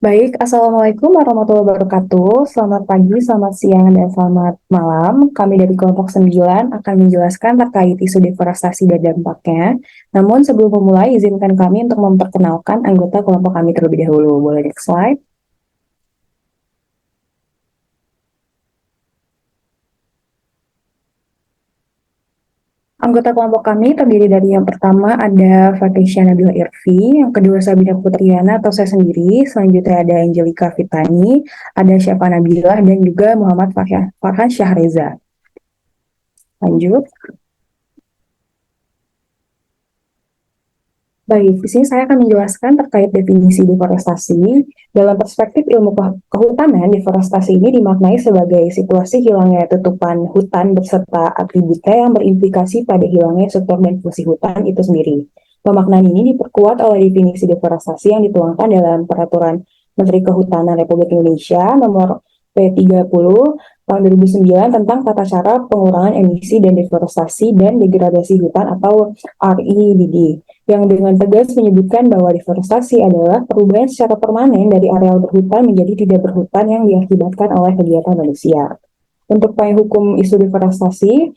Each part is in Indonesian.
Baik, Assalamualaikum warahmatullahi wabarakatuh. Selamat pagi, selamat siang, dan selamat malam. Kami dari kelompok 9 akan menjelaskan terkait isu deforestasi dan dampaknya. Namun sebelum memulai, izinkan kami untuk memperkenalkan anggota kelompok kami terlebih dahulu. Boleh next slide? Anggota kelompok kami terdiri dari yang pertama ada Fatisha Nabila Irfi, yang kedua Sabina Putriana atau saya sendiri, selanjutnya ada Angelika Fitani, ada Syafa Nabila, dan juga Muhammad Farhan Syahreza. Lanjut. Baik, di sini saya akan menjelaskan terkait definisi deforestasi. Dalam perspektif ilmu kehutanan, deforestasi ini dimaknai sebagai situasi hilangnya tutupan hutan beserta atributnya yang berimplikasi pada hilangnya struktur dan fungsi hutan itu sendiri. Pemaknaan ini diperkuat oleh definisi deforestasi yang dituangkan dalam Peraturan Menteri Kehutanan Republik Indonesia Nomor P30 tahun 2009 tentang tata cara pengurangan emisi dan deforestasi dan degradasi hutan atau REDD, yang dengan tegas menyebutkan bahwa deforestasi adalah perubahan secara permanen dari areal berhutan menjadi tidak berhutan yang diakibatkan oleh kegiatan manusia. Untuk payung hukum isu deforestasi,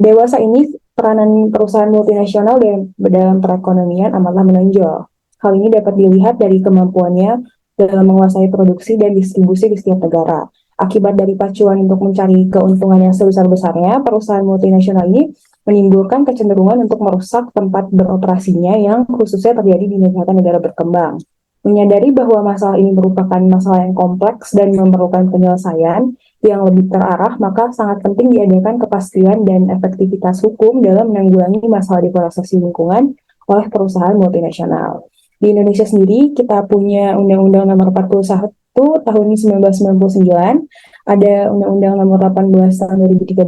dewasa ini peranan perusahaan multinasional dalam perekonomian amatlah menonjol. Hal ini dapat dilihat dari kemampuannya dalam menguasai produksi dan distribusi di setiap negara. Akibat dari pacuan untuk mencari keuntungan yang sebesar-besarnya, perusahaan multinasional ini menimbulkan kecenderungan untuk merusak tempat beroperasinya yang khususnya terjadi di negara-negara berkembang. Menyadari bahwa masalah ini merupakan masalah yang kompleks dan memerlukan penyelesaian yang lebih terarah, maka sangat penting diadakan kepastian dan efektivitas hukum dalam menanggulangi masalah deforestasi lingkungan oleh perusahaan multinasional. Di Indonesia sendiri, kita punya Undang-Undang Nomor 41 tahun 1999, ada Undang-Undang Nomor 18 tahun 2013,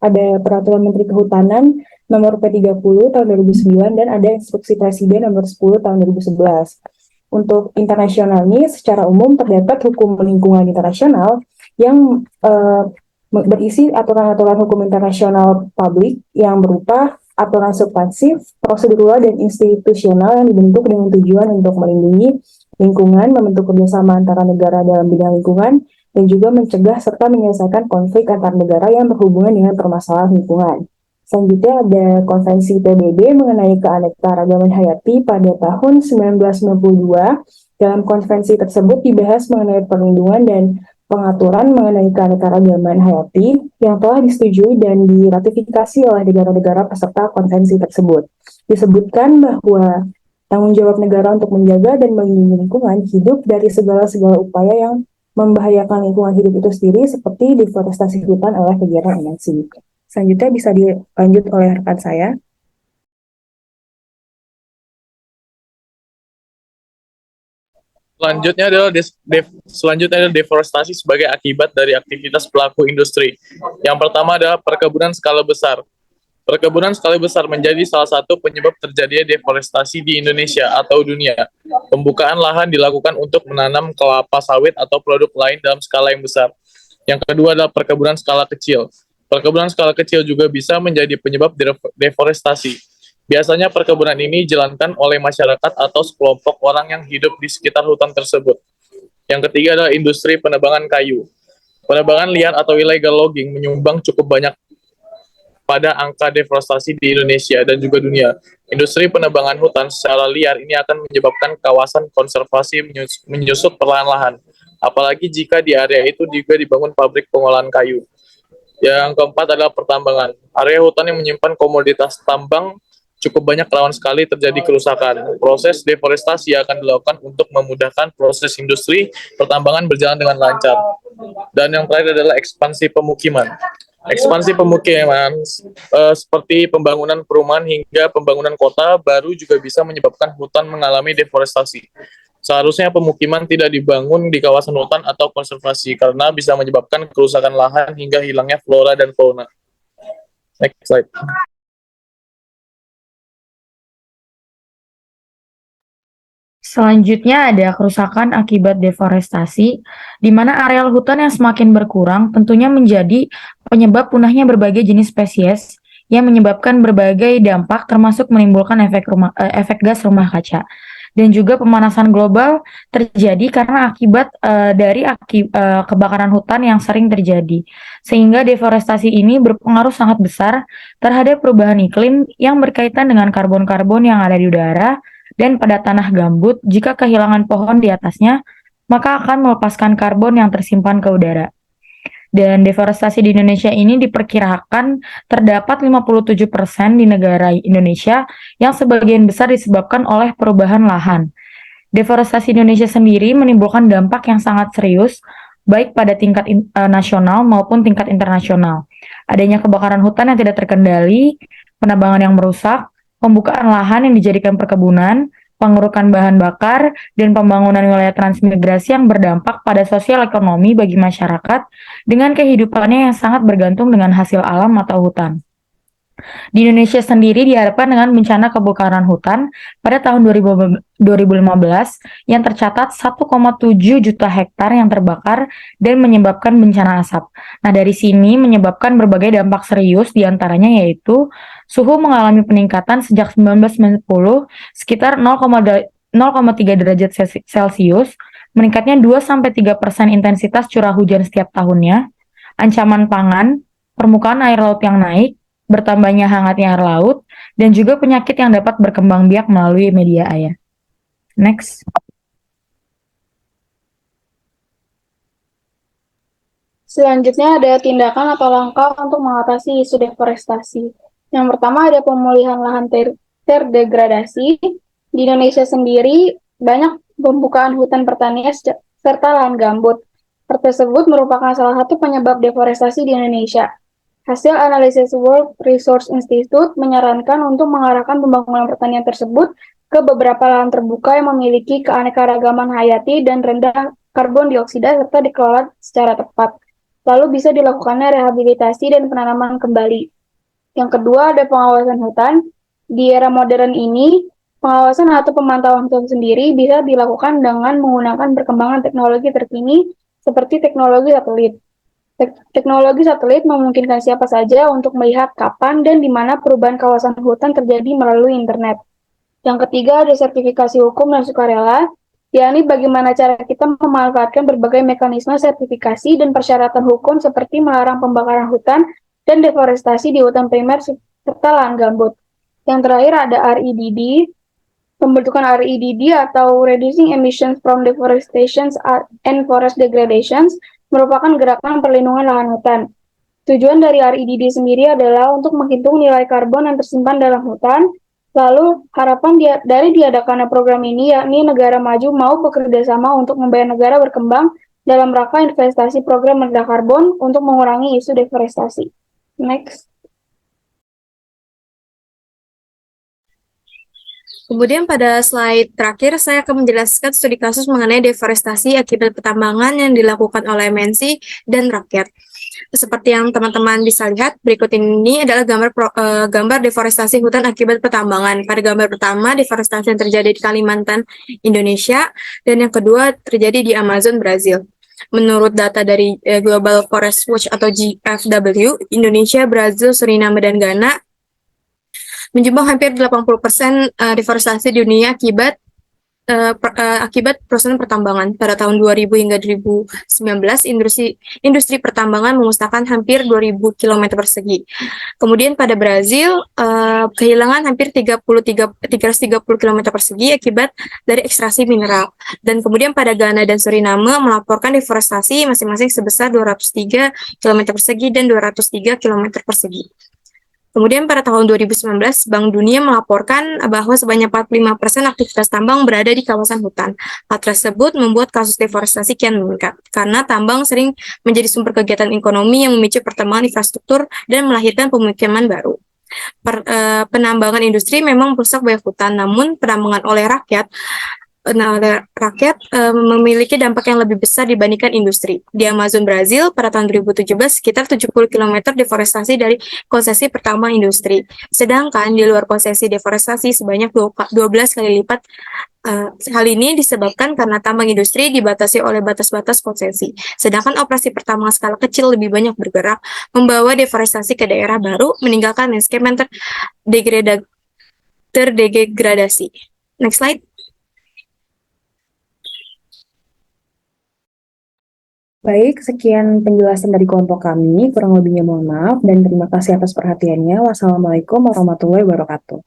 ada Peraturan Menteri Kehutanan Nomor P30 tahun 2009, dan ada Instruksi Presiden Nomor 10 tahun 2011. Untuk internasional ini, secara umum terdapat hukum lingkungan internasional yang berisi aturan-aturan hukum internasional publik yang berupa aturan substansif, prosedural, dan institusional yang dibentuk dengan tujuan untuk melindungi lingkungan, membentuk kerjasama antara negara dalam bidang lingkungan, dan juga mencegah serta menyelesaikan konflik antar negara yang berhubungan dengan permasalahan lingkungan. Selanjutnya ada Konvensi PBB mengenai keanekaragaman hayati pada tahun 1992. Dalam konvensi tersebut dibahas mengenai perlindungan dan pengaturan mengenai keanekaragaman hayati yang telah disetujui dan diratifikasi oleh negara-negara peserta konvensi tersebut. Disebutkan bahwa tanggung jawab negara untuk menjaga dan melindungi lingkungan hidup dari segala upaya yang membahayakan lingkungan hidup itu sendiri, seperti deforestasi hutan oleh kegiatan MNC. Selanjutnya bisa dilanjut oleh rekan saya. Selanjutnya adalah deforestasi sebagai akibat dari aktivitas pelaku industri. Yang pertama adalah perkebunan skala besar. Perkebunan skala besar menjadi salah satu penyebab terjadinya deforestasi di Indonesia atau dunia. Pembukaan lahan dilakukan untuk menanam kelapa sawit atau produk lain dalam skala yang besar. Yang kedua adalah perkebunan skala kecil. Perkebunan skala kecil juga bisa menjadi penyebab deforestasi. Biasanya perkebunan ini dijalankan oleh masyarakat atau sekelompok orang yang hidup di sekitar hutan tersebut. Yang ketiga adalah industri penebangan kayu. Penebangan liar atau illegal logging menyumbang cukup banyak pada angka deforestasi di Indonesia dan juga dunia. Industri penebangan hutan secara liar ini akan menyebabkan kawasan konservasi menyusut perlahan-lahan, apalagi jika di area itu juga dibangun pabrik pengolahan kayu. Yang keempat adalah pertambangan. Area hutan yang menyimpan komoditas tambang cukup banyak rawan sekali terjadi kerusakan. Proses deforestasi akan dilakukan untuk memudahkan proses industri pertambangan berjalan dengan lancar. Dan yang terakhir adalah ekspansi pemukiman. Ekspansi pemukiman seperti pembangunan perumahan hingga pembangunan kota baru juga bisa menyebabkan hutan mengalami deforestasi. Seharusnya pemukiman tidak dibangun di kawasan hutan atau konservasi karena bisa menyebabkan kerusakan lahan hingga hilangnya flora dan fauna. Next slide. Selanjutnya ada kerusakan akibat deforestasi, di mana areal hutan yang semakin berkurang tentunya menjadi penyebab punahnya berbagai jenis spesies yang menyebabkan berbagai dampak termasuk menimbulkan efek gas rumah kaca. dan juga pemanasan global terjadi karena akibat dari kebakaran hutan yang sering terjadi. Sehingga deforestasi ini berpengaruh sangat besar terhadap perubahan iklim yang berkaitan dengan karbon-karbon yang ada di udara dan pada tanah gambut. Jika kehilangan pohon di atasnya, maka akan melepaskan karbon yang tersimpan ke udara. Dan deforestasi di Indonesia ini diperkirakan terdapat 57% di negara Indonesia yang sebagian besar disebabkan oleh perubahan lahan. Deforestasi Indonesia sendiri menimbulkan dampak yang sangat serius, baik pada tingkat nasional maupun tingkat internasional. Adanya kebakaran hutan yang tidak terkendali, penambangan yang merusak, pembukaan lahan yang dijadikan perkebunan, pengurukan bahan bakar, dan pembangunan wilayah transmigrasi yang berdampak pada sosial ekonomi bagi masyarakat dengan kehidupannya yang sangat bergantung dengan hasil alam atau hutan. Di Indonesia sendiri dihadapkan dengan bencana kebakaran hutan pada tahun 2015 yang tercatat 1,7 juta hektar yang terbakar dan menyebabkan bencana asap. Nah, dari sini menyebabkan berbagai dampak serius, diantaranya yaitu suhu mengalami peningkatan sejak 1990 sekitar 0,3 derajat Celcius, meningkatnya 2-3% intensitas curah hujan setiap tahunnya, ancaman pangan, permukaan air laut yang naik, bertambahnya hangatnya air laut, dan juga penyakit yang dapat berkembang biak melalui media air. Next. Selanjutnya ada tindakan atau langkah untuk mengatasi isu deforestasi. Yang pertama ada pemulihan lahan terdegradasi. Di Indonesia sendiri banyak pembukaan hutan pertanian serta lahan gambut. Hal tersebut merupakan salah satu penyebab deforestasi di Indonesia. Hasil analisis World Resource Institute menyarankan untuk mengarahkan pembangunan pertanian tersebut ke beberapa lahan terbuka yang memiliki keanekaragaman hayati dan rendah karbon dioksida serta dikelola secara tepat. Lalu bisa dilakukannya rehabilitasi dan penanaman kembali. Yang kedua ada pengawasan hutan. Di era modern ini, pengawasan atau pemantauan hutan sendiri bisa dilakukan dengan menggunakan perkembangan teknologi terkini seperti teknologi satelit. Teknologi satelit memungkinkan siapa saja untuk melihat kapan dan di mana perubahan kawasan hutan terjadi melalui internet. Yang ketiga ada sertifikasi hukum dan sukarela, yakni bagaimana cara kita memanfaatkan berbagai mekanisme sertifikasi dan persyaratan hukum seperti melarang pembakaran hutan dan deforestasi di hutan primer serta lahan gambut. Yang terakhir ada REDD. Pembentukan REDD atau Reducing Emissions from Deforestation and Forest Degradations merupakan gerakan perlindungan lahan hutan. Tujuan dari REDD sendiri adalah untuk menghitung nilai karbon yang tersimpan dalam hutan. Lalu harapan dari diadakannya program ini yakni negara maju mau bekerja sama untuk membayar negara berkembang dalam rangka investasi program rendah karbon untuk mengurangi isu deforestasi. Next. Kemudian pada slide terakhir, saya akan menjelaskan studi kasus mengenai deforestasi akibat pertambangan yang dilakukan oleh MNC dan rakyat. Seperti yang teman-teman bisa lihat, berikut ini adalah gambar deforestasi hutan akibat pertambangan. Pada gambar pertama, deforestasi yang terjadi di Kalimantan, Indonesia, dan yang kedua terjadi di Amazon, Brazil. Menurut data dari Global Forest Watch atau GFW, Indonesia, Brazil, Suriname, dan Ghana menyumbang hampir 80% deforestasi di dunia akibat perusahaan pertambangan. Pada tahun 2000 hingga 2019, industri pertambangan memusnahkan hampir 2.000 km persegi. Kemudian pada Brazil, kehilangan hampir 330 km persegi akibat dari ekstraksi mineral. Dan kemudian pada Ghana dan Suriname melaporkan deforestasi masing-masing sebesar 203 km persegi dan 203 km persegi. Kemudian pada tahun 2019, Bank Dunia melaporkan bahwa sebanyak 45% aktivitas tambang berada di kawasan hutan. Hal tersebut membuat kasus deforestasi kian meningkat, karena tambang sering menjadi sumber kegiatan ekonomi yang memicu pertambangan infrastruktur dan melahirkan pemukiman baru. Penambangan industri memang merusak banyak hutan, namun penambangan oleh rakyat memiliki dampak yang lebih besar dibandingkan industri. Di Amazon, Brazil, pada tahun 2017, sekitar 70 km deforestasi dari konsesi pertama industri. Sedangkan di luar konsesi deforestasi sebanyak 12 kali lipat. Hal ini disebabkan karena tambang industri dibatasi oleh batas-batas konsesi. Sedangkan operasi pertambangan skala kecil lebih banyak bergerak, membawa deforestasi ke daerah baru, meninggalkan landscape yang terdegradasi. Next slide. Baik, sekian penjelasan dari kelompok kami. Kurang lebihnya mohon maaf dan terima kasih atas perhatiannya. Wassalamualaikum warahmatullahi wabarakatuh.